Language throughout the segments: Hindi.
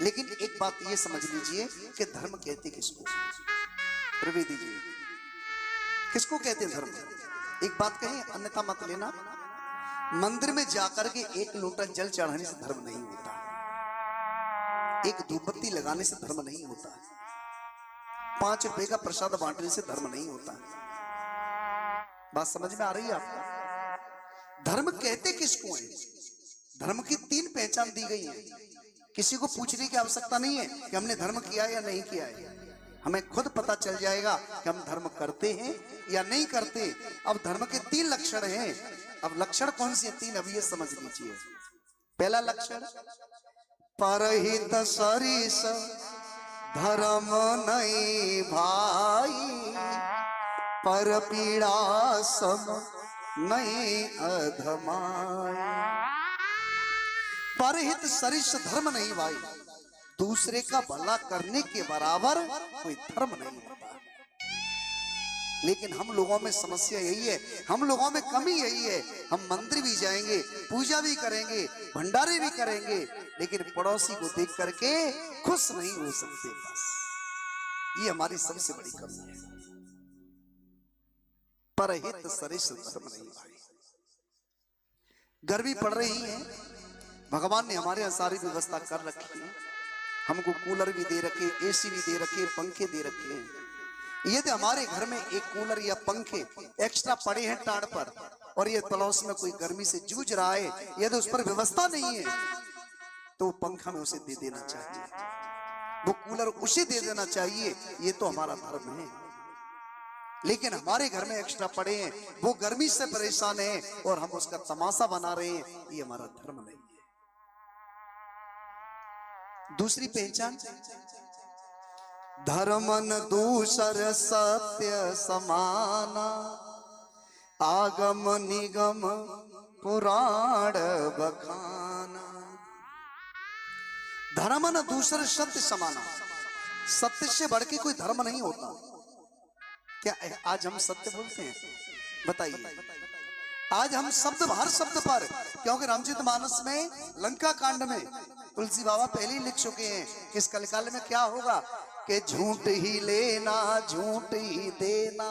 लेकिन एक बात ये समझ लीजिए कि धर्म कहते किसको, त्रिवेदी जी, किसको कहते हैं धर्म? एक बात कहें, अन्यथा मत लेना। मंदिर में जाकर के एक लोटा जल चढ़ाने से धर्म नहीं होता, एक धूपबत्ती लगाने से धर्म नहीं होता, 5 रुपए का प्रसाद बांटने से धर्म नहीं होता। बात समझ में आ रही है आपको? धर्म कहते किसको है? धर्म की 3 पहचान दी गई है। किसी को पूछने की आवश्यकता नहीं है कि हमने धर्म किया या नहीं किया है, हमें खुद पता चल जाएगा कि हम धर्म करते हैं या नहीं करते। अब धर्म के 3 लक्षण हैं। अब लक्षण कौन से 3, अब ये समझ लीजिए। पहला लक्षण, परहित सरिस धर्म नहीं भाई, पर पीड़ा सम नहीं अधमाई। परहित सरिस धर्म नहीं भाई, दूसरे का भला करने के बराबर कोई धर्म नहीं होता। लेकिन हम लोगों में समस्या यही है, हम लोगों में कमी यही है। हम मंदिर भी जाएंगे, पूजा भी करेंगे, भंडारे भी करेंगे, लेकिन पड़ोसी को देख करके खुश नहीं हो सकते। बस ये हमारी सबसे बड़ी कमी है। परहित सरिस धर्म नहीं भाई। गर्मी पड़ रही है, भगवान ने हमारे यहाँ सारी व्यवस्था कर रखी है। हमको कूलर भी दे रखे, एसी भी दे रखे, पंखे दे रखे हैं। यदि हमारे घर में एक कूलर या पंखे एक्स्ट्रा पड़े हैं टाड़ पर, और ये पड़ोस में कोई गर्मी से जूझ रहा है, यदि उस पर व्यवस्था नहीं है, तो पंखा में उसे दे देना चाहिए, वो कूलर उसे दे देना चाहिए। ये तो हमारा धर्म है। लेकिन हमारे घर में एक्स्ट्रा पड़े हैं, वो गर्मी से परेशान है और हम उसका तमाशा बना रहे हैं, ये हमारा धर्म नहीं है। दूसरी पहचान, धर्मन दूसर सत्य समाना, आगम निगम पुराण बखाना। धर्मन दूसर सत्य समाना, सत्य से बढ़ के कोई धर्म नहीं होता। क्या आज हम सत्य बोलते हैं? बताइए। आज हम शब्द, हर शब्द पर, क्योंकि रामचरितमानस में लंका कांड में तुलसी बाबा पहले ही लिख चुके हैं कि इस कलिकाल में क्या होगा, कि झूठ ही लेना झूठ ही देना,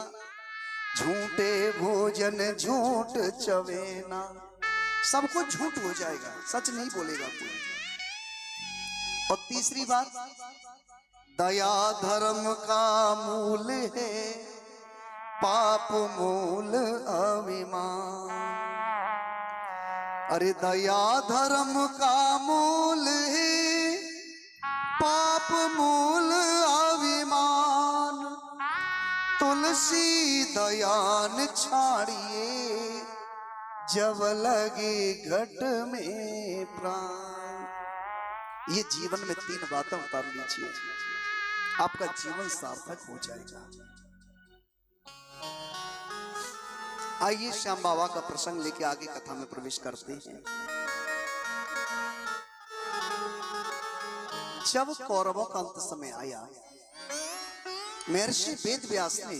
झूठे भोजन झूठ चवेना। सब कुछ झूठ हो जाएगा, सच नहीं बोलेगा कोई। और तीसरी बात, दया धर्म का मूल है, पाप मूल अभिमान। अरे दया धर्म का मूल है, पाप मूल अभिमान। तुलसी दयान छाड़िए, जब लगे घट में प्राण। ये जीवन में 3 बातें उतार लीजिए, आपका जीवन सार्थक हो जाएगा। आइए श्याम बाबा का प्रसंग लेके आगे कथा में प्रवेश करते हैं। जब कौरवों का अंत समय आया, महर्षि वेद व्यास ने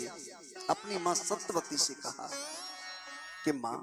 अपनी मां सत्यवती से कहा कि मां,